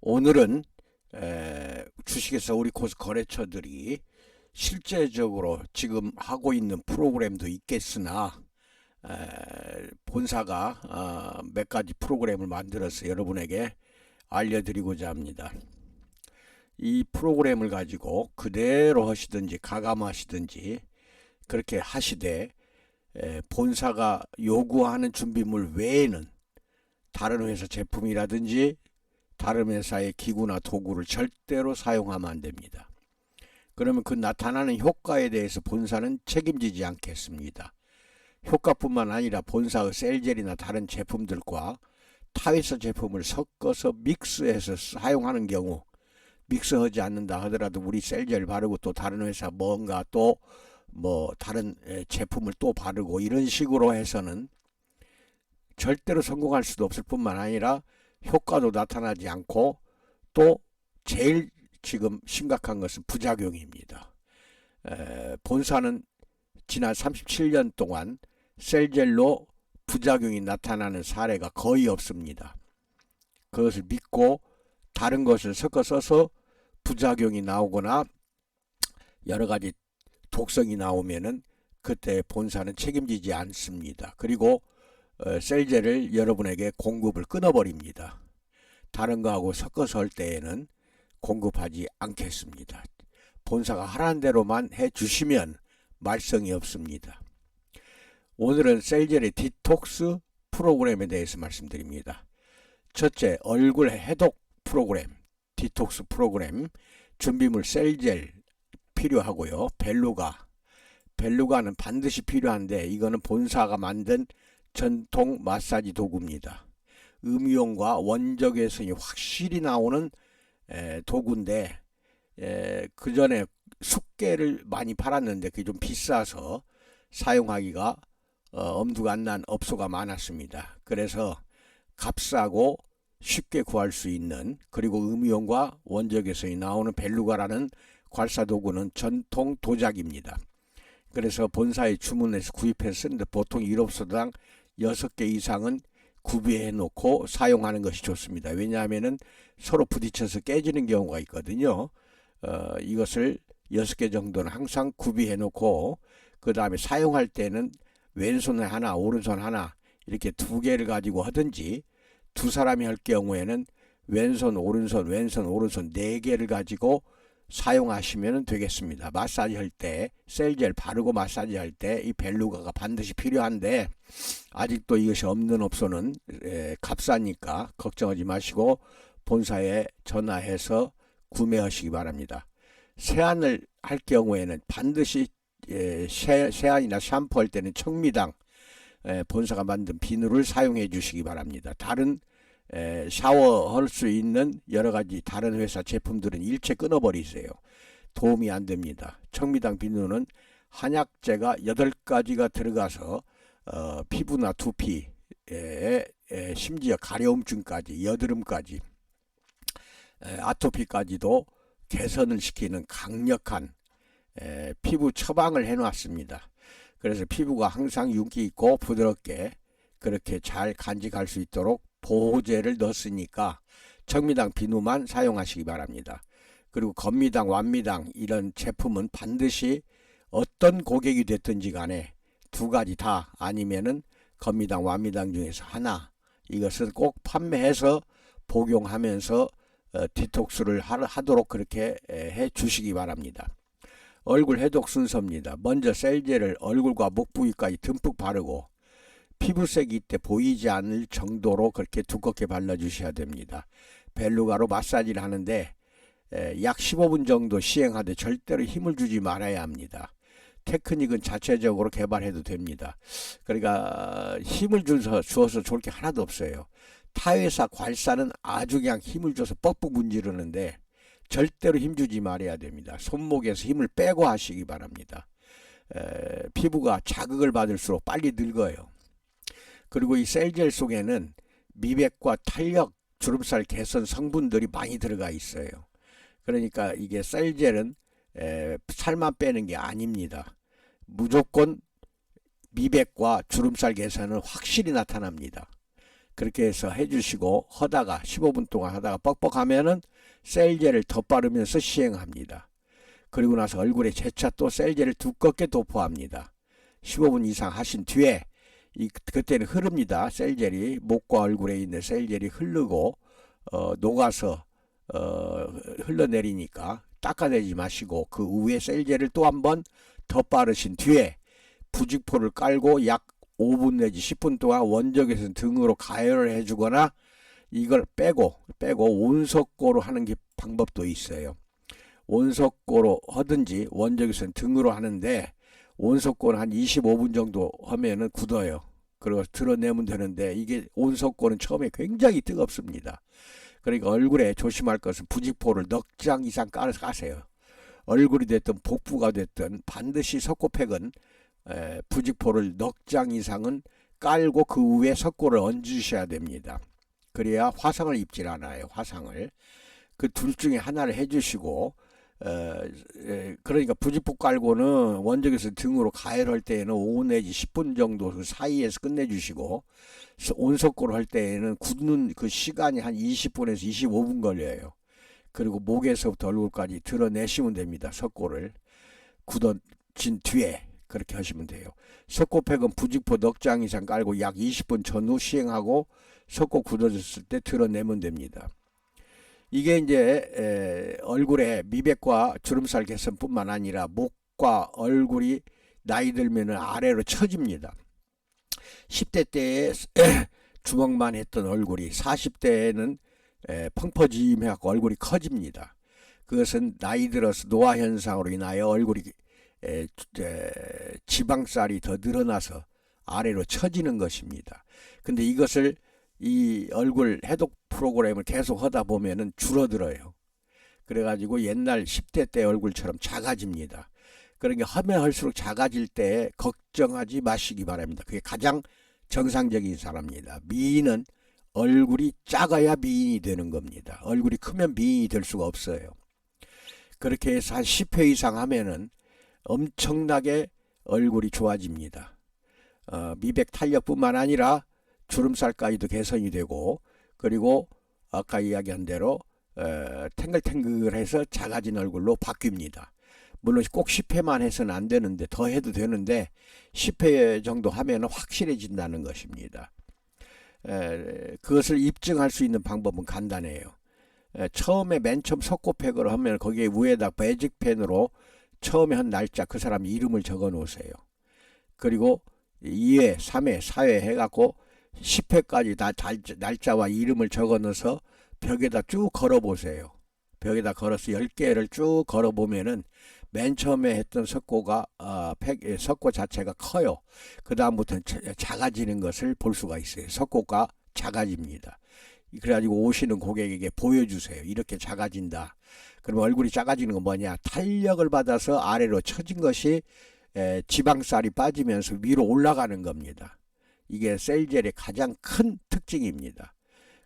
오늘은 주식회사 우리코스 거래처들이 실제적으로 지금 하고 있는 프로그램도 있겠으나 본사가 몇 가지 프로그램을 만들어서 여러분에게 알려드리고자 합니다. 이 프로그램을 가지고 그대로 하시든지 가감하시든지 그렇게 하시되 본사가 요구하는 준비물 외에는 다른 회사 제품이라든지 다른 회사의 기구나 도구를 절대로 사용하면 안 됩니다. 그러면 그 나타나는 효과에 대해서 본사는 책임지지 않겠습니다. 효과뿐만 아니라 본사의 셀젤이나 다른 제품들과 타회사 제품을 섞어서 믹스해서 사용하는 경우, 믹스하지 않는다 하더라도 우리 셀젤 바르고 또 다른 회사 뭔가 또 뭐 다른 제품을 또 바르고 이런 식으로 해서는 절대로 성공할 수도 없을 뿐만 아니라 효과도 나타나지 않고 또 제일 지금 심각한 것은 부작용입니다. 본사는 지난 37년 동안 셀젤로 부작용이 나타나는 사례가 거의 없습니다. 그것을 믿고 다른 것을 섞어 써서 부작용이 나오거나 여러 가지 독성이 나오면은 그때 본사는 책임지지 않습니다. 그리고 셀젤을 여러분에게 공급을 끊어버립니다. 다른 거하고 섞어서 할 때에는 공급하지 않겠습니다. 본사가 하라는 대로만 해주시면 말썽이 없습니다. 오늘은 셀젤의 디톡스 프로그램에 대해서 말씀드립니다. 첫째, 얼굴 해독 프로그램, 디톡스 프로그램, 준비물 셀젤 필요하고요. 벨루가는 반드시 필요한데 이거는 본사가 만든 전통 마사지 도구입니다. 음이온과 원적외선이 확실히 나오는 도구인데 그 전에 숫개를 많이 팔았는데 그게 좀 비싸서 사용하기가 엄두가 안 난 업소가 많았습니다. 그래서 값싸고 쉽게 구할 수 있는, 그리고 음이온과 원적외선이 나오는 벨루가라는 괄사 도구는 전통 도자기입니다. 그래서 본사에 주문해서 구입해서 쓰는데 보통 1업소당 6개 이상은 구비해 놓고 사용하는 것이 좋습니다. 왜냐하면 서로 부딪혀서 깨지는 경우가 있거든요. 이것을 6개 정도는 항상 구비해 놓고 그 다음에 사용할 때는 왼손에 하나 오른손 하나 이렇게 2개를 가지고 하든지, 두 사람이 할 경우에는 왼손 오른손 4개를 가지고 사용하시면 되겠습니다. 마사지 할 때, 셀젤 바르고 마사지 할 때 이 벨루가가 반드시 필요한데 아직도 이것이 없는 업소는 값싸니까 걱정하지 마시고 본사에 전화해서 구매하시기 바랍니다. 세안을 할 경우에는 반드시 세안이나 샴푸할 때는 청미당 본사가 만든 비누를 사용해 주시기 바랍니다. 다른 샤워할 수 있는 여러 가지 다른 회사 제품들은 일체 끊어버리세요. 도움이 안 됩니다. 청미당 비누는 한약재가 8가지가 들어가서 피부나 두피에 심지어 가려움증까지, 여드름까지, 아토피까지도 개선을 시키는 강력한 피부 처방을 해놨습니다. 그래서 피부가 항상 윤기 있고 부드럽게 그렇게 잘 간직할 수 있도록 보호제를 넣었으니까 청미당 비누만 사용하시기 바랍니다. 그리고 건미당, 완미당 이런 제품은 반드시 어떤 고객이 됐든지 간에 2가지 다, 아니면은 건미당, 완미당 중에서 하나, 이것을 꼭 판매해서 복용하면서 디톡스를 하도록 그렇게 해 주시기 바랍니다. 얼굴 해독 순서입니다. 먼저 셀젤을 얼굴과 목 부위까지 듬뿍 바르고 피부색이 이때 보이지 않을 정도로 그렇게 두껍게 발라주셔야 됩니다. 벨루가로 마사지를 하는데 약 15분 정도 시행하되 절대로 힘을 주지 말아야 합니다. 테크닉은 자체적으로 개발해도 됩니다. 그러니까 힘을 주어서 좋을 게 하나도 없어요. 타회사 괄사는 아주 그냥 힘을 줘서 뻑뻑 문지르는데 절대로 힘주지 말아야 됩니다. 손목에서 힘을 빼고 하시기 바랍니다. 피부가 자극을 받을수록 빨리 늙어요. 그리고 이 셀젤 속에는 미백과 탄력, 주름살 개선 성분들이 많이 들어가 있어요. 그러니까 이게 셀젤은 살만 빼는 게 아닙니다. 무조건 미백과 주름살 개선은 확실히 나타납니다. 그렇게 해서 해주시고 하다가 15분 동안 하다가 뻑뻑하면은 셀제를 덧바르면서 시행합니다. 그리고 나서 얼굴에 재차 또 셀제를 두껍게 도포합니다. 15분 이상 하신 뒤에 그때는 흐릅니다. 셀젤이 목과 얼굴에 있는 셀젤이 흐르고 녹아서 흘러내리니까 닦아내지 마시고 그 위에 셀젤을 또 한번 덧바르신 뒤에 부직포를 깔고 약 5분 내지 10분 동안 원적외선 등으로 가열을 해주거나 이걸 빼고 온석고로 하는 게 방법도 있어요. 온석고로 하든지 원적외선 등으로 하는데 온석고는 한 25분 정도 하면은 굳어요. 그리고 드러내면 되는데 이게 온석고는 처음에 굉장히 뜨겁습니다. 그러니까 얼굴에 조심할 것은 부직포를 넉 장 이상 까세요. 얼굴이 됐든 복부가 됐든 반드시 석고팩은 부직포를 넉 장 이상은 깔고 그 위에 석고를 얹으셔야 됩니다. 그래야 화상을 입질 않아요. 화상을. 그 둘 중에 하나를 해주시고 그러니까 부직포 깔고는 원적외선 등으로 가열할 때에는 5 내지 10분 정도 그 사이에서 끝내주시고 온석고로 할 때에는 굳는 그 시간이 한 20분에서 25분 걸려요. 그리고 목에서부터 얼굴까지 드러내시면 됩니다. 석고를 굳어진 뒤에 그렇게 하시면 돼요. 석고팩은 부직포 넉 장 이상 깔고 약 20분 전후 시행하고 석고 굳어졌을 때 드러내면 됩니다. 이게 이제 얼굴에 미백과 주름살 개선뿐만 아니라 목과 얼굴이 나이 들면 아래로 처집니다. 10대 때에 주먹만 했던 얼굴이 40대에는 펑퍼짐해갖고 얼굴이 커집니다. 그것은 나이 들어서 노화 현상으로 인하여 얼굴이 지방살이 더 늘어나서 아래로 처지는 것입니다. 근데 이것을 이 얼굴 해독 프로그램을 계속 하다 보면은 줄어들어요. 그래가지고 옛날 10대 때 얼굴처럼 작아집니다. 그러니까 하면 할수록 작아질 때 걱정하지 마시기 바랍니다. 그게 가장 정상적인 사람입니다. 미인은 얼굴이 작아야 미인이 되는 겁니다. 얼굴이 크면 미인이 될 수가 없어요. 그렇게 해서 한 10회 이상 하면은 엄청나게 얼굴이 좋아집니다. 미백 탄력뿐만 아니라 주름살까지도 개선이 되고 그리고 아까 이야기한 대로 탱글탱글해서 작아진 얼굴로 바뀝니다. 물론 꼭 10회만 해서는 안 되는데 더 해도 되는데 10회 정도 하면 확실해진다는 것입니다. 그것을 입증할 수 있는 방법은 간단해요. 처음에 맨 처음 석고팩을 하면 거기에 위에다 매직펜으로 처음에 한 날짜 그 사람 이름을 적어 놓으세요. 그리고 2회, 3회, 4회 해갖고 10회까지 다 날짜와 이름을 적어 넣어서 벽에다 쭉 걸어 보세요. 벽에다 걸어서 10개를 쭉 걸어 보면은 맨 처음에 했던 석고가 석고 자체가 커요. 그 다음부터는 작아지는 것을 볼 수가 있어요. 석고가 작아집니다. 그래가지고 오시는 고객에게 보여주세요. 이렇게 작아진다. 그러면 얼굴이 작아지는 건 뭐냐? 탄력을 받아서 아래로 처진 것이 지방살이 빠지면서 위로 올라가는 겁니다. 이게 셀젤의 가장 큰 특징입니다.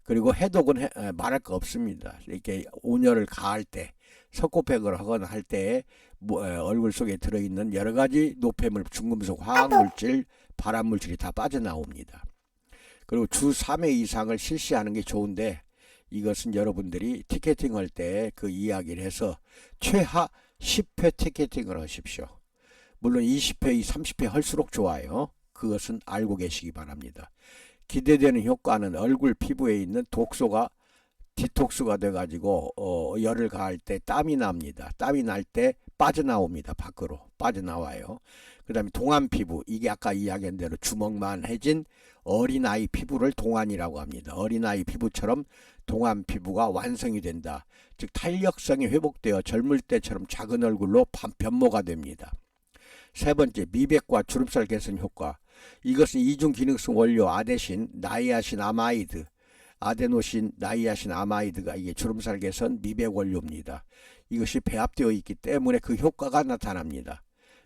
그리고 해독은 말할 거 없습니다. 이렇게 온열을 가할 때 석고팩을 하거나 할 때 얼굴 속에 들어있는 여러 가지 노폐물, 중금속, 화학물질, 발암물질이 다 빠져나옵니다. 그리고 주 3회 이상을 실시하는 게 좋은데 이것은 여러분들이 티켓팅 할 때 그 이야기를 해서 최하 10회 티켓팅을 하십시오. 물론 20회, 30회 할수록 좋아요. 그것은 알고 계시기 바랍니다. 기대되는 효과는 얼굴 피부에 있는 독소가 디톡스가 돼가지고 열을 가할 때 땀이 납니다. 땀이 날 때 빠져나옵니다. 밖으로 빠져나와요. 그 다음에 동안 피부, 이게 아까 이야기한 대로 주먹만 해진 어린아이 피부를 동안이라고 합니다. 어린아이 피부처럼 동안 피부가 완성이 된다. 즉 탄력성이 회복되어 젊을 때처럼 작은 얼굴로 변모가 됩니다. 세 번째, 미백과 주름살 개선 효과. 이것은 이중 기능성 원료 아데신, 나이아신 아마이드, 아데노신, 나이아신 아마이드가 이게 주름살 개선 미백 원료입니다. 이것이 배합되어 있기 때문에 그 효과가 나타납니다.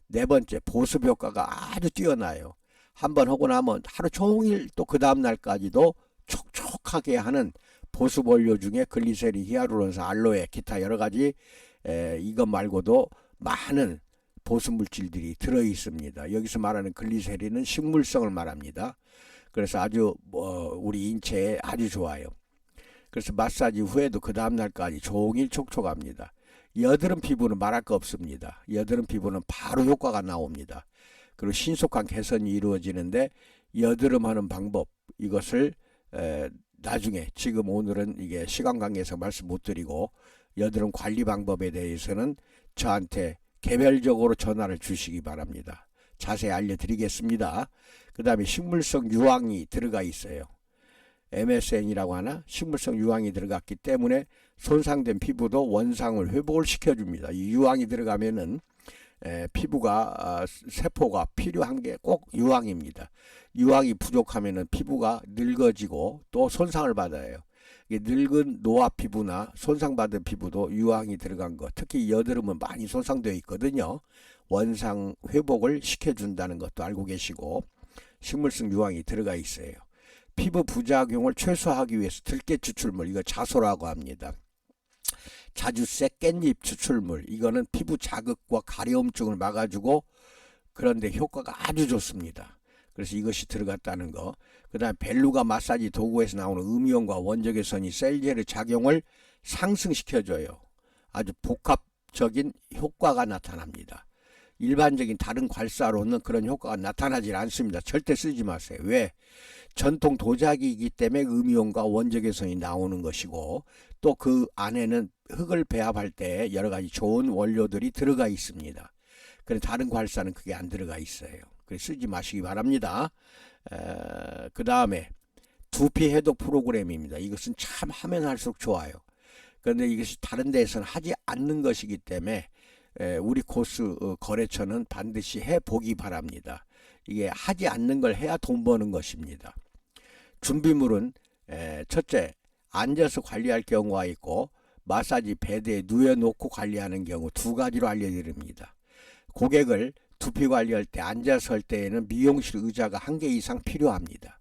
네 번째, 보습 효과가 아주 뛰어나요. 한번 하고 나면 하루 종일 또 그 다음 날까지도 촉촉하게 하는 보습 원료 중에 글리세린, 히아루론산, 알로에, 기타 여러 가지 이것 말고도 많은 보습 물질들이 들어 있습니다. 여기서 말하는 글리세린은 식물성을 말합니다. 그래서 아주 우리 인체에 아주 좋아요. 그래서 마사지 후에도 그 다음날까지 종일 촉촉합니다. 여드름 피부는 말할 거 없습니다. 여드름 피부는 바로 효과가 나옵니다. 그리고 신속한 개선이 이루어지는데 여드름 하는 방법, 이것을 나중에, 지금 오늘은 이게 시간 관계에서 말씀 못 드리고, 여드름 관리 방법에 대해서는 저한테 개별적으로 전화를 주시기 바랍니다. 자세히 알려드리겠습니다. 그 다음에 식물성 유황이 들어가 있어요. MSN이라고 하나? 식물성 유황이 들어갔기 때문에 손상된 피부도 원상을 회복을 시켜줍니다. 이 유황이 들어가면은 피부가 세포가 필요한 게 꼭 유황입니다. 유황이 부족하면은 피부가 늙어지고 또 손상을 받아요. 늙은 노화 피부나 손상받은 피부도 유황이 들어간 거, 특히 여드름은 많이 손상되어 있거든요. 원상 회복을 시켜준다는 것도 알고 계시고, 식물성 유황이 들어가 있어요. 피부 부작용을 최소화하기 위해서 들깨 추출물, 이거 자소라고 합니다. 자주색 깻잎 추출물, 이거는 피부 자극과 가려움증을 막아주고, 그런데 효과가 아주 좋습니다. 그래서 이것이 들어갔다는 거. 그 다음에 벨루가 마사지 도구에서 나오는 음이온과 원적외선이 셀젤의 작용을 상승시켜줘요. 아주 복합적인 효과가 나타납니다. 일반적인 다른 괄사로는 그런 효과가 나타나질 않습니다. 절대 쓰지 마세요. 왜? 전통 도자기이기 때문에 음이온과 원적외선이 나오는 것이고, 또 그 안에는 흙을 배합할 때 여러 가지 좋은 원료들이 들어가 있습니다. 그런데 다른 괄사는 그게 안 들어가 있어요. 그래서 쓰지 마시기 바랍니다. 그 다음에 두피 해독 프로그램입니다. 이것은 참 하면 할수록 좋아요. 그런데 이것이 다른 데에서는 하지 않는 것이기 때문에 우리 코스 거래처는 반드시 해보기 바랍니다. 이게 하지 않는 걸 해야 돈 버는 것입니다. 준비물은 첫째, 앉아서 관리할 경우가 있고 마사지 베드에 누워놓고 관리하는 경우 두 가지로 알려드립니다. 고객을 두피 관리할 때 앉아서 할 때에는 미용실 의자가 1개 이상 필요합니다.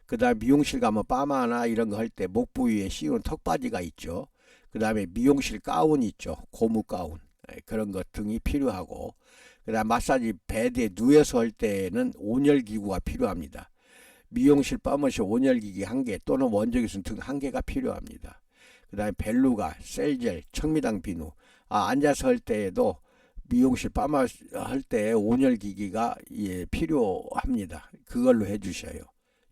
그 다음에 미용실 가면 파마나 이런 거 할 때 목 부위에 씌우는 턱받이가 있죠. 그 다음에 미용실 가운 있죠. 고무 가운. 그런 것 등이 필요하고, 그 다음 마사지 베드에 누워서 할 때는 온열기구가 필요합니다. 미용실 파머시 온열기기 1개 또는 원적외선 등 1개가 필요합니다. 그 다음에 벨루가, 셀젤, 청미당 비누. 앉아서 할 때에도 미용실 파마 할 때 온열기기가 필요합니다. 그걸로 해주셔요.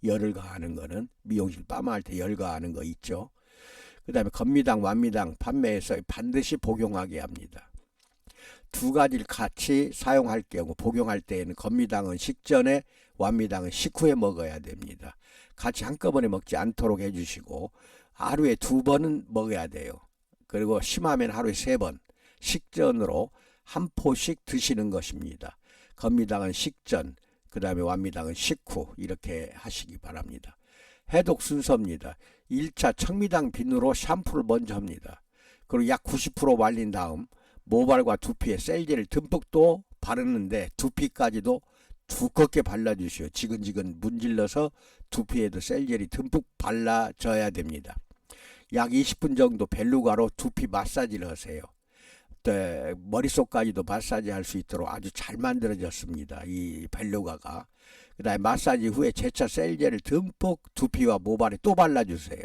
열을 가하는 거는 미용실 파마 할 때 열 가하는 거 있죠. 그 다음에 건미당, 완미당 판매해서 반드시 복용하게 합니다. 두 가지를 같이 사용할 경우, 복용할 때에는 건미당은 식전에, 완미당은 식후에 먹어야 됩니다. 같이 한꺼번에 먹지 않도록 해주시고, 하루에 2번은 먹어야 돼요. 그리고 심하면 하루에 3번, 식전으로 한 포씩 드시는 것입니다. 건미당은 식전, 그 다음에 완미당은 식후, 이렇게 하시기 바랍니다. 해독 순서입니다. 1차 청미당 비누로 샴푸를 먼저 합니다. 그리고 약 90% 말린 다음 모발과 두피에 셀젤을 듬뿍 또 바르는데, 두피까지도 두껍게 발라주시오. 지근지근 문질러서 두피에도 셀젤이 듬뿍 발라져야 됩니다. 약 20분 정도 벨루가로 두피 마사지를 하세요. 머릿속까지도 마사지 할 수 있도록 아주 잘 만들어졌습니다. 이 벨루가가. 그 다음에 마사지 후에 재차 셀젤을 듬뿍 두피와 모발에 또 발라주세요.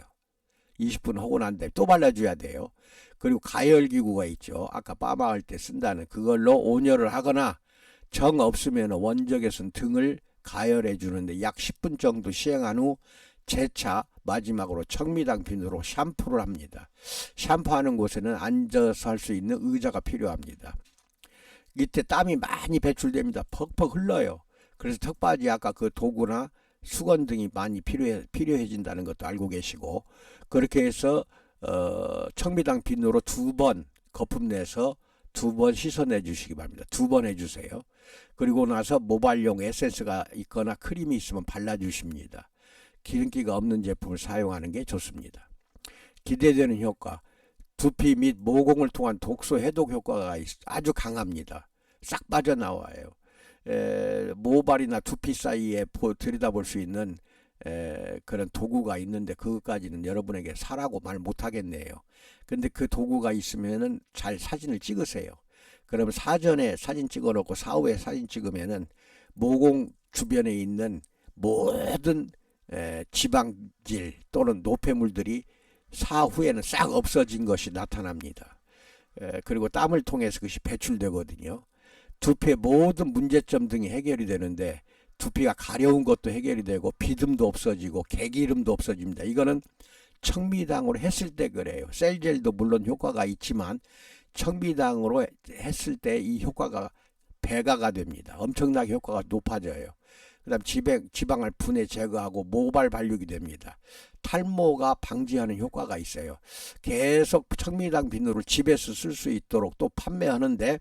20분 하고 난 다음에 또 발라줘야 돼요. 그리고 가열기구가 있죠. 아까 파마할 때 쓴다는 그걸로 온열을 하거나, 정 없으면 원적외선 등을 가열해 주는데 약 10분 정도 시행한 후 재차 마지막으로 청미당 비누로 샴푸를 합니다. 샴푸하는 곳에는 앉아서 할 수 있는 의자가 필요합니다. 이때 땀이 많이 배출됩니다. 퍽퍽 흘러요. 그래서 턱받이 아까 그 도구나 수건 등이 많이 필요해진다는 것도 알고 계시고, 그렇게 해서 청미당 비누로 2번 거품 내서 2번 씻어내 주시기 바랍니다. 2번 해주세요. 그리고 나서 모발용 에센스가 있거나 크림이 있으면 발라주십니다. 기름기가 없는 제품을 사용하는 게 좋습니다. 기대되는 효과, 두피 및 모공을 통한 독소 해독 효과가 아주 강합니다. 싹 빠져나와요. 모발이나 두피 사이에 들여다볼 수 있는 그런 도구가 있는데, 그것까지는 여러분에게 사라고 말 못하겠네요. 근데 그 도구가 있으면은 잘 사진을 찍으세요. 그러면 사전에 사진 찍어 놓고 사후에 사진 찍으면은 모공 주변에 있는 모든 지방질 또는 노폐물들이 사후에는 싹 없어진 것이 나타납니다. 그리고 땀을 통해서 그것이 배출되거든요. 두피의 모든 문제점 등이 해결이 되는데 두피가 가려운 것도 해결이 되고 비듬도 없어지고 개기름도 없어집니다. 이거는 청미당으로 했을 때 그래요. 셀젤도 물론 효과가 있지만 청미당으로 했을 때 이 효과가 배가가 됩니다. 엄청나게 효과가 높아져요. 그 다음 지방을 분해 제거하고 모발 발육이 됩니다. 탈모가 방지하는 효과가 있어요. 계속 청미당 비누를 집에서 쓸 수 있도록 또 판매하는데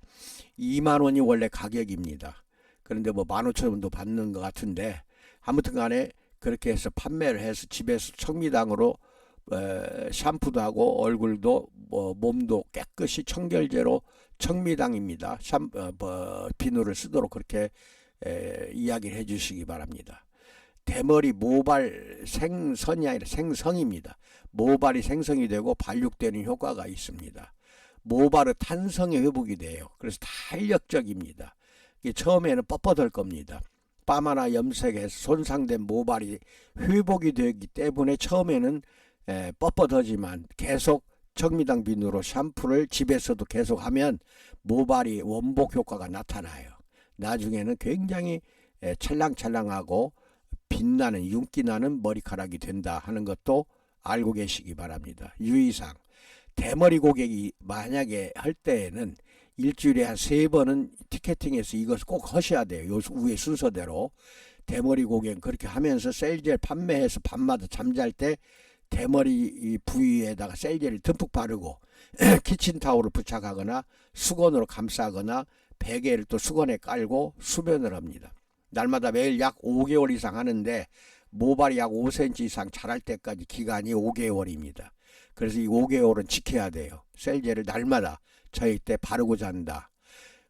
2만원이 원래 가격입니다. 그런데 뭐 15,000원도 받는 것 같은데 아무튼 간에 그렇게 해서 판매를 해서 집에서 청미당으로 샴푸도 하고 얼굴도 몸도 깨끗이 청결제로 청미당입니다. 비누를 쓰도록 그렇게 이야기를 해주시기 바랍니다. 대머리 모발 생선이 아니라 생성입니다. 모발이 생성이 되고 발육되는 효과가 있습니다. 모발의 탄성이 회복이 돼요. 그래서 탄력적입니다. 처음에는 뻣뻣할 겁니다. 뺨 하나 염색해서 손상된 모발이 회복이 되기 때문에 처음에는 뻣뻣하지만 계속 청미당 비누로 샴푸를 집에서도 계속하면 모발이 원복 효과가 나타나요. 나중에는 굉장히 찰랑찰랑하고 빛나는 윤기나는 머리카락이 된다 하는 것도 알고 계시기 바랍니다. 유의사항, 대머리 고객이 만약에 할 때에는 일주일에 한 3번은 티켓팅해서 이것을 꼭 하셔야 돼요. 요 위에 순서대로. 대머리 고객은 그렇게 하면서 셀젤 판매해서 밤마다 잠잘 때 대머리 부위에다가 셀젤을 듬뿍 바르고 키친타올을 부착하거나 수건으로 감싸거나 베개를 또 수건에 깔고 수면을 합니다. 날마다 매일 약 5개월 이상 하는데 모발이 약 5cm 이상 자랄 때까지 기간이 5개월입니다. 그래서 이 5개월은 지켜야 돼요. 셀젤을 날마다 저희 때 바르고 잔다.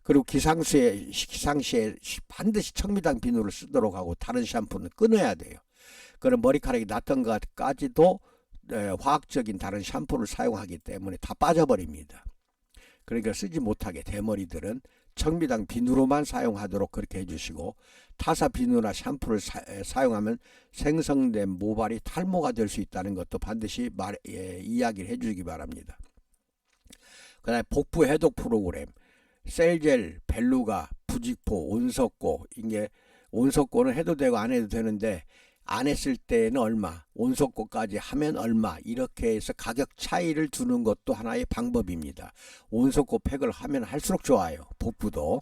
그리고 기상시에 반드시 청미당 비누를 쓰도록 하고 다른 샴푸는 끊어야 돼요. 그런 머리카락이 났던 것까지도 화학적인 다른 샴푸를 사용하기 때문에 다 빠져버립니다. 그러니까 쓰지 못하게 대머리들은 청미당 비누로만 사용하도록 그렇게 해주시고, 타사 비누나 샴푸를 사용하면 생성된 모발이 탈모가 될 수 있다는 것도 반드시 이야기를 해주시기 바랍니다. 그 다음에 복부 해독 프로그램, 셀젤, 벨루가, 부직포, 온석고, 이게 온석고는 해도 되고 안 해도 되는데 안 했을 때는 얼마, 온석고까지 하면 얼마, 이렇게 해서 가격 차이를 두는 것도 하나의 방법입니다. 온석고 팩을 하면 할수록 좋아요. 복부도.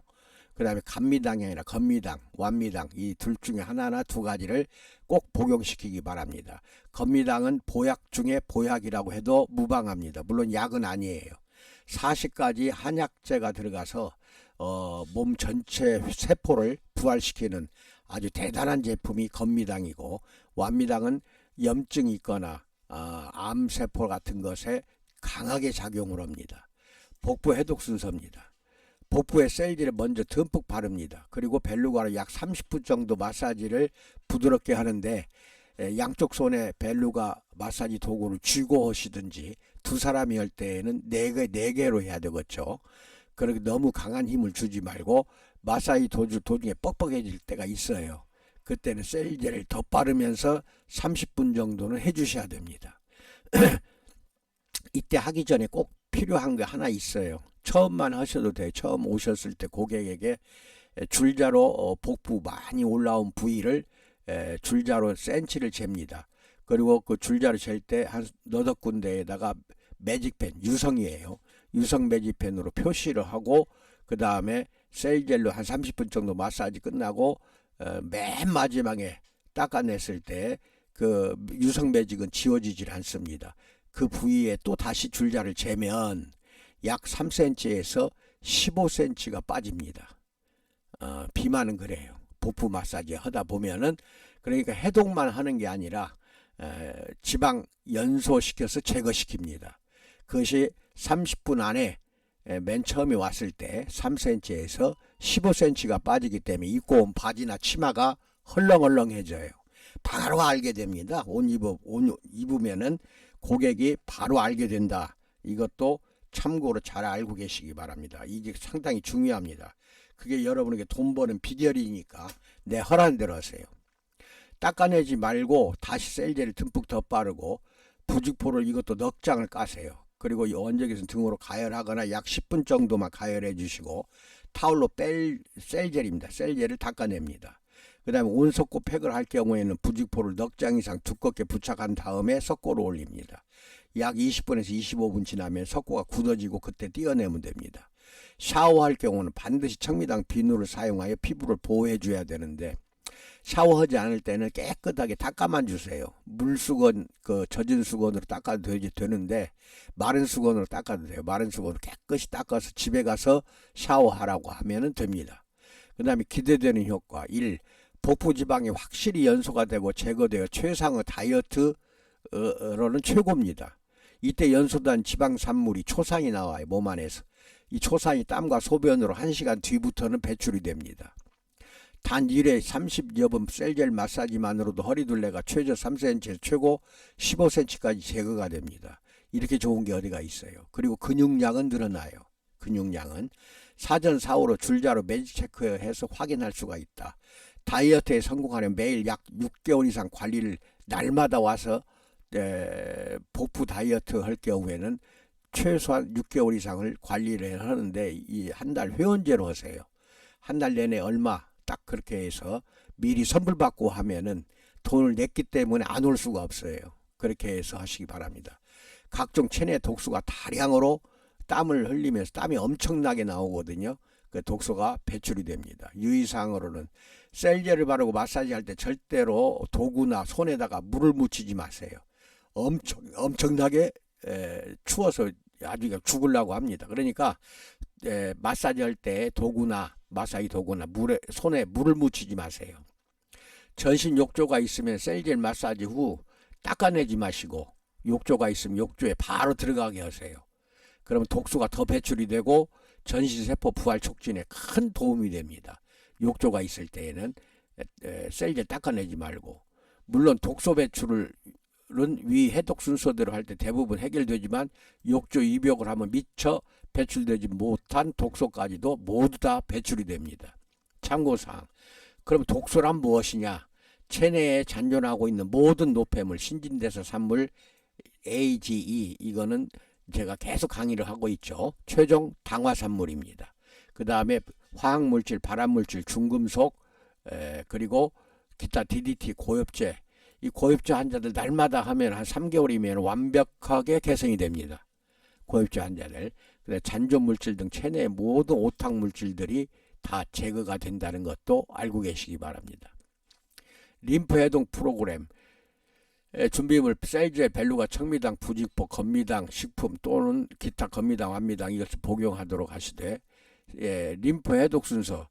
그 다음에 감미당이 아니라 건미당, 완미당, 이 둘 중에 하나나 두 가지를 꼭 복용시키기 바랍니다. 건미당은 보약 중에 보약이라고 해도 무방합니다. 물론 약은 아니에요. 40가지 한약재가 들어가서 몸 전체 세포를 부활시키는 아주 대단한 제품이 건미당이고, 완미당은 염증이 있거나 암세포 같은 것에 강하게 작용을 합니다. 복부 해독 순서입니다. 복부에 셀젤을 먼저 듬뿍 바릅니다. 그리고 벨루가로 약 30분 정도 마사지를 부드럽게 하는데, 양쪽 손에 벨루가 마사지 도구를 쥐고 하시든지, 두 사람이 할 때에는 4개로 해야 되겠죠. 그렇게 너무 강한 힘을 주지 말고 마사지 도중에 뻑뻑해질 때가 있어요. 그때는 셀젤을 더 바르면서 30분 정도는 해주셔야 됩니다. 이때 하기 전에 꼭 필요한 게 하나 있어요. 처음만 하셔도 돼요. 처음 오셨을 때 고객에게 줄자로 복부 많이 올라온 부위를 줄자로 센치를 잽니다. 그리고 그 줄자로 잴 때 한 너댓 군데에다가 매직펜, 유성이에요. 유성 매직펜으로 표시를 하고, 그 다음에 셀젤로 한 30분 정도 마사지 끝나고 맨 마지막에 닦아냈을 때 그 유성 매직은 지워지질 않습니다. 그 부위에 또 다시 줄자를 재면 약 3cm에서 15cm가 빠집니다. 비만은 그래요. 복부 마사지 하다 보면은, 그러니까 해독만 하는 게 아니라 지방 연소시켜서 제거시킵니다. 그것이 30분 안에 맨 처음에 왔을 때 3cm에서 15cm가 빠지기 때문에 입고 온 바지나 치마가 헐렁헐렁해져요. 바로 알게 됩니다. 옷 입으면은 고객이 바로 알게 된다. 이것도 참고로 잘 알고 계시기 바랍니다. 이게 상당히 중요합니다. 그게 여러분에게 돈 버는 비결이니까 내 허락대로 하세요. 닦아내지 말고 다시 셀젤을 듬뿍 더 바르고 부직포를 이것도 넉 장을 까세요. 그리고 이 원적외선 등으로 가열하거나 약 10분 정도만 가열해 주시고 타올로 뺄 셀젤입니다. 셀젤을 닦아냅니다. 그 다음에 온석고 팩을 할 경우에는 부직포를 넉 장 이상 두껍게 부착한 다음에 석고를 올립니다. 약 20분에서 25분 지나면 석고가 굳어지고 그때 떼어내면 됩니다. 샤워할 경우는 반드시 청미당 비누를 사용하여 피부를 보호해 줘야 되는데 샤워하지 않을 때는 깨끗하게 닦아만 주세요. 물수건, 젖은 수건으로 닦아도 되는데 마른 수건으로 닦아도 돼요. 마른 수건으로 깨끗이 닦아서 집에 가서 샤워하라고 하면 됩니다. 그 다음에 기대되는 효과 1. 복부 지방이 확실히 연소가 되고 제거되어 최상의 다이어트로는 최고입니다. 이때 연소된 지방산물이 초산이 나와요. 몸 안에서. 이 초산이 땀과 소변으로 1시간 뒤부터는 배출이 됩니다. 단 1회 30여 번 셀젤 마사지만으로도 허리둘레가 최저 3cm에서 최고 15cm까지 제거가 됩니다. 이렇게 좋은 게 어디가 있어요. 그리고 근육량은 늘어나요. 근육량은 사전 사후로 줄자로 매직 체크해서 확인할 수가 있다. 다이어트에 성공하려면 매일 약 6개월 이상 관리를 날마다 와서 복부 다이어트 할 경우에는 최소한 6개월 이상을 관리를 하는데 이 한 달 회원제로 하세요. 한 달 내내 얼마 딱 그렇게 해서 미리 선불 받고 하면은 돈을 냈기 때문에 안 올 수가 없어요. 그렇게 해서 하시기 바랍니다. 각종 체내 독소가 다량으로 땀을 흘리면서 땀이 엄청나게 나오거든요. 그 독소가 배출이 됩니다. 유의사항으로는 셀젤을 바르고 마사지할 때 절대로 도구나 손에다가 물을 묻히지 마세요. 엄청나게 추워서 아주 죽으려고 합니다. 그러니까 마사지할 때 마사지 도구나 손에 물을 묻히지 마세요. 전신 욕조가 있으면 셀젤 마사지 후 닦아내지 마시고 욕조가 있으면 욕조에 바로 들어가게 하세요. 그러면 독소가 더 배출이 되고 전신세포 부활 촉진에 큰 도움이 됩니다. 욕조가 있을 때에는 셀젤 닦아내지 말고, 물론 독소 배출은 위 해독 순서대로 할 때 대부분 해결되지만 욕조 입욕을 하면 미처 배출되지 못한 독소까지도 모두 다 배출이 됩니다. 참고사항. 그럼 독소란 무엇이냐? 체내에 잔존하고 있는 모든 노폐물, 신진대사 산물 AGE, 이거는 제가 계속 강의를 하고 있죠. 최종 당화산물입니다. 그 다음에 화학물질, 발암물질, 중금속, 그리고 기타 DDT, 고엽제. 이 고엽제 환자들 날마다 하면 한 3개월이면 완벽하게 개선이 됩니다. 고엽제 환자들. 잔존물질 등 체내의 모든 오탁물질들이 다 제거가 된다는 것도 알고 계시기 바랍니다. 림프해동 프로그램. 준비물 셀젤, 벨루가, 청미당, 부직포, 건미당, 식품 또는 기타 건미당, 완미당 이것을 복용하도록 하시되, 림프 해독 순서.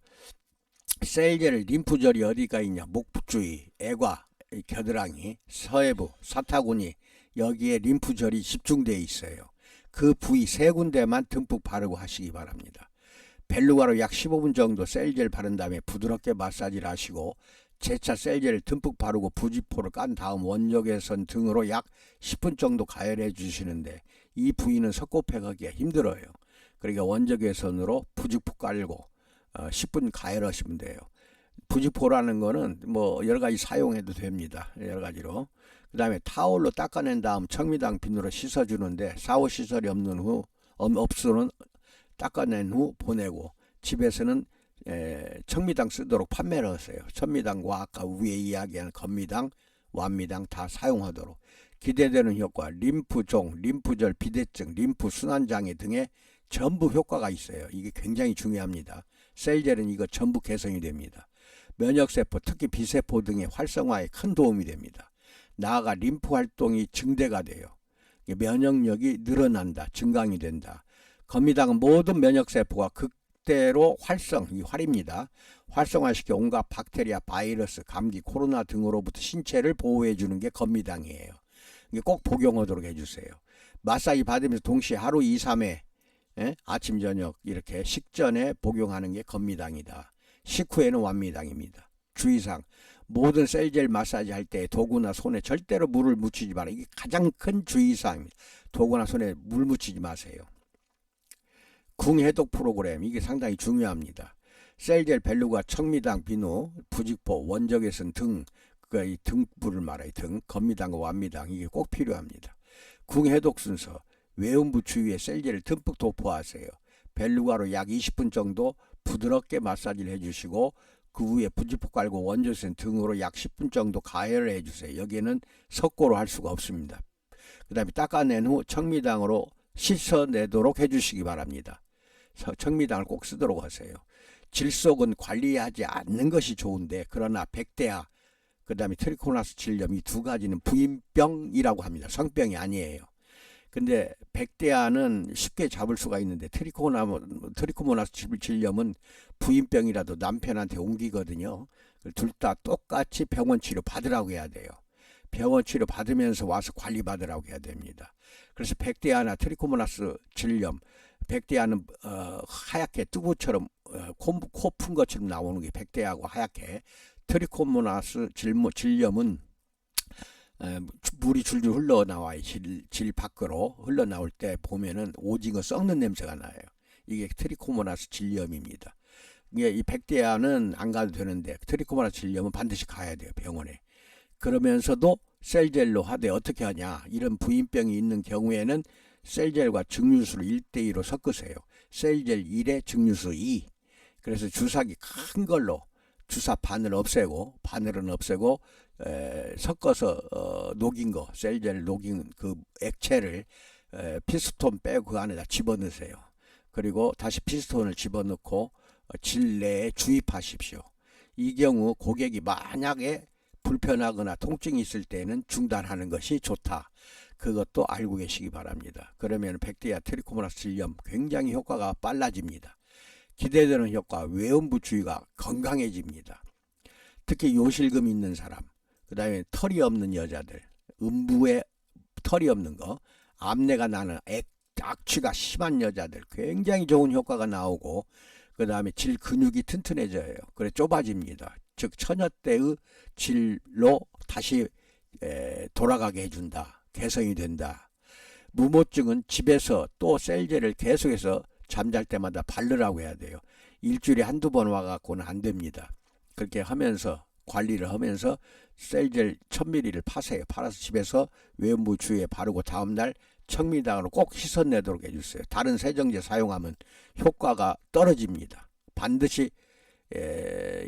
셀젤 림프절이 어디가 있냐? 목주위, 애과, 겨드랑이, 서해부, 사타구니, 여기에 림프절이 집중되어 있어요. 그 부위 세 군데만 듬뿍 바르고 하시기 바랍니다. 벨루가로 약 15분 정도 셀젤 바른 다음에 부드럽게 마사지를 하시고 재차 셀젤을 듬뿍 바르고 부직포를 깐 다음 원적외선 등으로 약 10분 정도 가열해 주시는데 이 부위는 석고팩하기가 힘들어요. 그러니까 원적외선으로 부직포 깔고 10분 가열하시면 돼요. 부직포라는 거는 뭐 여러 가지 사용해도 됩니다. 여러 가지로. 그 다음에 타올로 닦아낸 다음 청미당 비누로 씻어주는데 샤워 시설이 없으면 닦아낸 후 보내고, 집에서는 청미당 쓰도록 판매를 하세요. 청미당과 아까 위에 이야기한 건미당, 완미당 다 사용하도록. 기대되는 효과. 림프종, 림프절, 비대증, 림프 순환장애 등의 전부 효과가 있어요. 이게 굉장히 중요합니다. 셀젤은 이거 전부 개선이 됩니다. 면역세포, 특히 B세포 등의 활성화에 큰 도움이 됩니다. 나아가 림프 활동이 증대가 돼요. 면역력이 늘어난다, 증강이 된다. 건미당은 모든 면역세포가 극대로 활입니다. 활성화시켜 온갖 박테리아, 바이러스, 감기, 코로나 등으로부터 신체를 보호해주는 게 건미당이에요. 꼭 복용하도록 해주세요. 마사지 받으면서 동시에 하루 2, 3회 아침, 저녁 이렇게 식전에 복용하는 게 건미당이다. 식후에는 완미당입니다. 주의사항. 모든 셀젤 마사지 할 때 도구나 손에 절대로 물을 묻히지 마라. 이게 가장 큰 주의사항입니다. 도구나 손에 물 묻히지 마세요. 궁해독 프로그램. 이게 상당히 중요합니다. 셀젤, 벨루가, 청미당, 비누, 부직포, 원적외선 등 그가 이 등불을 말아요. 등, 건미당과 완미당 이게 꼭 필요합니다. 궁해독 순서 외음부 주위에 셀제를 듬뿍 도포하세요. 벨루가로 약 20분 정도 부드럽게 마사지를 해주시고 그 위에 분지포 깔고 원조선 등으로 약 10분 정도 가열을 해주세요. 여기에는 석고로 할 수가 없습니다. 그 다음에 닦아낸 후 청미당으로 씻어내도록 해주시기 바랍니다. 청미당을 꼭 쓰도록 하세요. 질속은 관리하지 않는 것이 좋은데 그러나 백대야 그 다음에 트리코모나스 질염 이 두 가지는 부인병이라고 합니다. 성병이 아니에요. 근데 백대야는 쉽게 잡을 수가 있는데 트리코모나스 질염은 부인병이라도 남편한테 옮기거든요. 둘 다 똑같이 병원 치료 받으라고 해야 돼요. 병원 치료 받으면서 와서 관리 받으라고 해야 됩니다. 그래서 백대야나 트리코모나스 질염, 백대야는 하얗게 뚜부처럼 코 푼 것처럼 나오는 게 백대야고 하얗게, 트리코모나스 질염은 물이 줄줄 흘러나와요. 질 밖으로 흘러나올 때 보면은 오징어 썩는 냄새가 나요. 이게 트리코모나스 질염입니다. 이게 이 백대야는 안 가도 되는데 트리코모나스 질염은 반드시 가야 돼요. 병원에. 그러면서도 셀젤로 하되 어떻게 하냐. 이런 부인병이 있는 경우에는 셀젤과 증류수를 1대2로 섞으세요. 셀젤 1에 증류수 2. 그래서 주사기 큰 걸로 주사 바늘은 없애고 섞어서 녹인 거, 셀젤 녹인 그 액체를 피스톤 빼고 그 안에다 집어넣으세요. 그리고 다시 피스톤을 집어넣고 질 내에 주입하십시오. 이 경우 고객이 만약에 불편하거나 통증이 있을 때는 중단하는 것이 좋다. 그것도 알고 계시기 바랍니다. 그러면 백대야 트리코모나스 질염 굉장히 효과가 빨라집니다. 기대되는 효과, 외음부 주위가 건강해집니다. 특히 요실금 있는 사람, 그 다음에 털이 없는 여자들, 음부에 털이 없는 거, 암내가 나는 악취가 심한 여자들 굉장히 좋은 효과가 나오고, 그 다음에 질 근육이 튼튼해져요. 그래 좁아집니다. 즉 처녀 때의 질로 다시 돌아가게 해준다. 개선이 된다. 무모증은 집에서 또 셀제를 계속해서 잠잘 때마다 바르라고 해야 돼요. 일주일에 한두 번 와갖고는 안 됩니다. 그렇게 하면서 관리를 하면서 셀젤 1000ml를 파세요. 팔아서 집에서 외음부 주위에 바르고 다음날 청미당으로 꼭 씻어내도록 해주세요. 다른 세정제 사용하면 효과가 떨어집니다. 반드시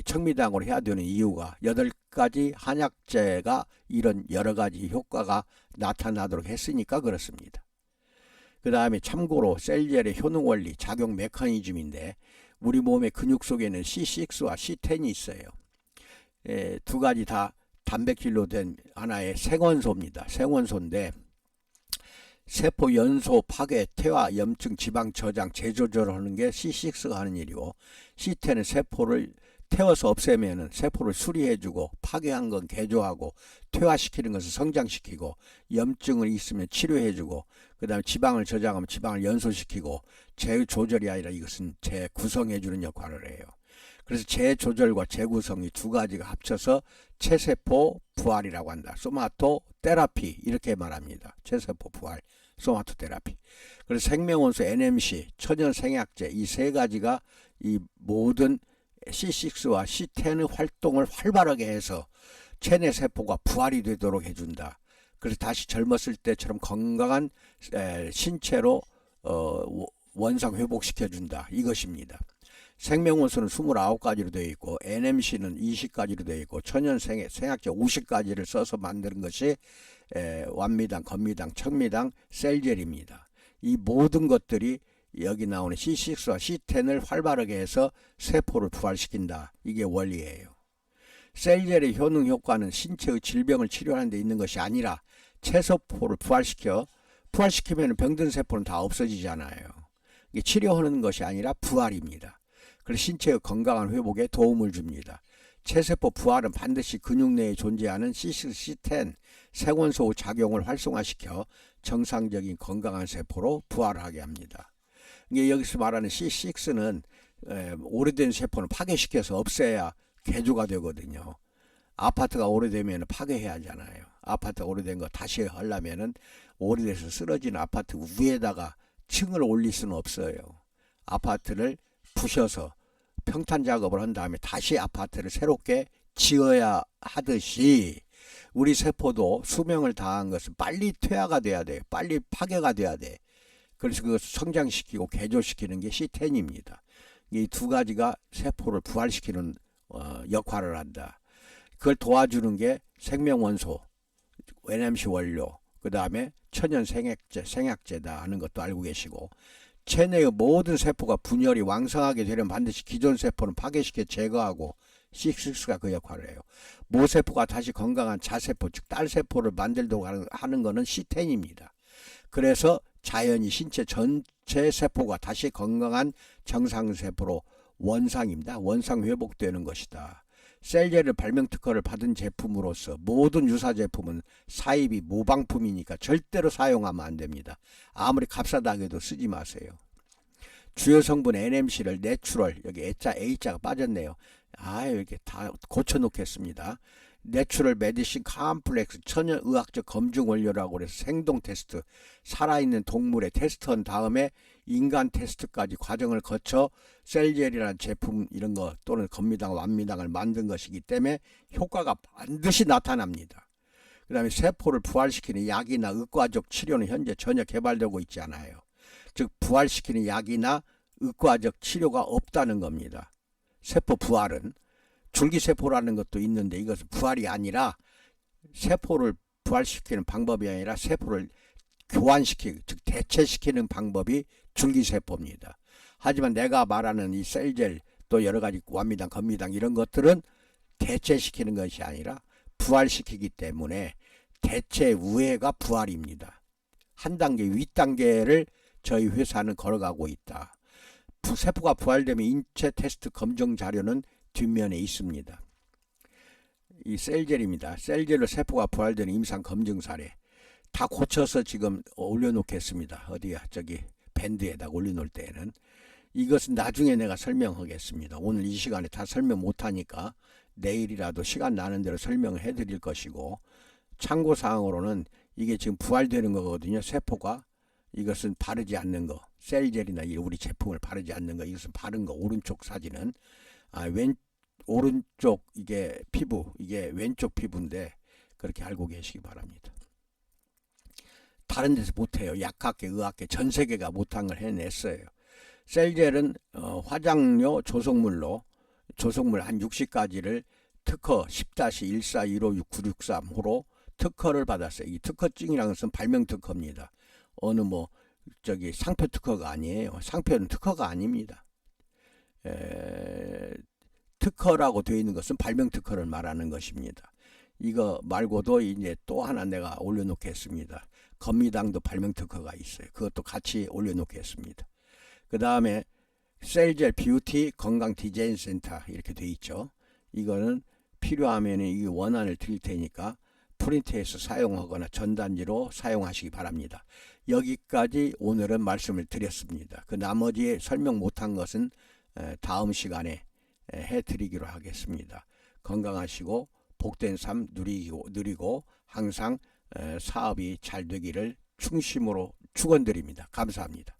청미당으로 해야 되는 이유가 8가지 한약재가 이런 여러가지 효과가 나타나도록 했으니까 그렇습니다. 그 다음에 참고로 셀젤의 효능 원리, 작용 메커니즘인데 우리 몸의 근육 속에는 C6와 C10이 있어요. 두 가지 다 단백질로 된 하나의 생원소입니다. 생원소인데 세포 연소, 파괴, 퇴화, 염증, 지방 저장, 재조절을 하는 게 C6가 하는 일이고, C10은 세포를 태워서 없애면은 세포를 수리해주고, 파괴한 건 개조하고, 퇴화시키는 것을 성장시키고, 염증을 있으면 치료해주고, 그 다음에 지방을 저장하면 지방을 연소시키고, 재조절이 아니라 이것은 재구성해주는 역할을 해요. 그래서 재조절과 재구성이 두 가지가 합쳐서 체세포 부활이라고 한다. 소마토 테라피 이렇게 말합니다. 체세포 부활, 소마토 테라피. 그래서 생명원소 NMC, 천연생약제 이 세 가지가 이 모든 C6와 C10의 활동을 활발하게 해서 체내 세포가 부활이 되도록 해준다. 그래서 다시 젊었을 때처럼 건강한 신체로 원상 회복시켜준다. 이것입니다. 생명원소는 29가지로 되어 있고 NMC는 20가지로 되어 있고 천연생약제 50가지를 써서 만드는 것이 완미당, 건미당, 청미당, 셀젤입니다. 이 모든 것들이 여기 나오는 C6와 C10을 활발하게 해서 세포를 부활시킨다. 이게 원리예요. 셀젤의 효능 효과는 신체의 질병을 치료하는 데 있는 것이 아니라 체세포를 부활시키면 병든 세포는 다 없어지잖아요. 이게 치료하는 것이 아니라 부활입니다. 그래서 신체의 건강한 회복에 도움을 줍니다. 체세포 부활은 반드시 근육 내에 존재하는 C6, C10 생원소 작용을 활성화시켜 정상적인 건강한 세포로 부활하게 합니다. 이게 여기서 말하는 C6는 오래된 세포는 파괴시켜서 없애야 개조가 되거든요. 아파트가 오래되면 파괴해야 하잖아요. 아파트가 오래된 거 다시 하려면은 오래돼서 쓰러진 아파트 위에다가 층을 올릴 수는 없어요. 아파트를 부셔서 평탄 작업을 한 다음에 다시 아파트를 새롭게 지어야 하듯이 우리 세포도 수명을 다한 것은 빨리 퇴화가 돼야 돼요. 빨리 파괴가 돼야 돼. 그래서 그것을 성장시키고 개조시키는 게 C10입니다. 이 두 가지가 세포를 부활시키는 역할을 한다. 그걸 도와주는 게 생명원소, NMC 원료, 그 다음에 천연 생약제다 하는 것도 알고 계시고, 체내의 모든 세포가 분열이 왕성하게 되려면 반드시 기존 세포는 파괴시켜 제거하고 C6가 그 역할을 해요. 모세포가 다시 건강한 자세포, 즉 딸세포를 만들도록 하는 것은 C10입니다. 그래서 자연이 신체 전체 세포가 다시 건강한 정상세포로 원상입니다. 원상 회복되는 것이다. 셀제를 발명 특허를 받은 제품으로서 모든 유사 제품은 사입이 모방품이니까 절대로 사용하면 안 됩니다. 아무리 값싸다고 해도 쓰지 마세요. 주요 성분 NMC를 내추럴, 여기 A자가 빠졌네요. 이렇게 다 고쳐놓겠습니다. 내추럴 메디신 컴플렉스 천연의학적 검증 원료라고 해서 생동 테스트, 살아있는 동물의 테스트한 다음에 인간 테스트까지 과정을 거쳐 셀젤이라는 제품 이런 거 또는 건미당, 완미당을 만든 것이기 때문에 효과가 반드시 나타납니다. 그 다음에 세포를 부활시키는 약이나 의과적 치료는 현재 전혀 개발되고 있지 않아요. 즉 부활시키는 약이나 의과적 치료가 없다는 겁니다. 세포 부활은 줄기세포라는 것도 있는데 이것은 부활이 아니라 세포를 부활시키는 방법이 아니라 세포를 교환시키고 즉 대체시키는 방법이 줄기세포입니다. 하지만 내가 말하는 이 셀젤 또 여러가지 완미당, 건미당 이런 것들은 대체시키는 것이 아니라 부활시키기 때문에 대체 우회가 부활입니다. 한 단계 윗단계를 저희 회사는 걸어가고 있다. 세포가 부활되면 인체 테스트 검증 자료는 뒷면에 있습니다. 이 셀젤입니다. 셀젤로 세포가 부활되는 임상 검증 사례 다 고쳐서 지금 올려놓겠습니다. 어디야? 저기 밴드에다 올려놓을 때는 이것은 나중에 내가 설명하겠습니다. 오늘 이 시간에 다 설명 못하니까 내일이라도 시간 나는 대로 설명을 해드릴 것이고, 참고사항으로는 이게 지금 부활되는 거거든요. 세포가 이것은 바르지 않는 거, 셀젤이나 우리 제품을 바르지 않는 거, 이것은 바른 거. 오른쪽 사진은 오른쪽 이게 피부, 이게 왼쪽 피부인데 그렇게 알고 계시기 바랍니다. 다른 데서 못해요. 약학계, 의학계, 전 세계가 못한 걸 해냈어요. 셀젤은 화장료 조성물로 조성물 한 60가지를 특허 10-14156963호로 특허를 받았어요. 이 특허증이라는 것은 발명 특허입니다. 어느 상표 특허가 아니에요. 상표는 특허가 아닙니다. 특허라고 되어 있는 것은 발명 특허를 말하는 것입니다. 이거 말고도 이제 또 하나 내가 올려놓겠습니다. 건미당도 발명 특허가 있어요. 그것도 같이 올려놓겠습니다. 그 다음에 셀젤 뷰티 건강 디자인 센터 이렇게 되어 있죠. 이거는 필요하면 이 원안을 드릴 테니까 프린트해서 사용하거나 전단지로 사용하시기 바랍니다. 여기까지 오늘은 말씀을 드렸습니다. 그 나머지 설명 못한 것은 다음 시간에 해드리기로 하겠습니다. 건강하시고 복된 삶 누리고 항상 사업이 잘 되기를 충심으로 축원드립니다. 감사합니다.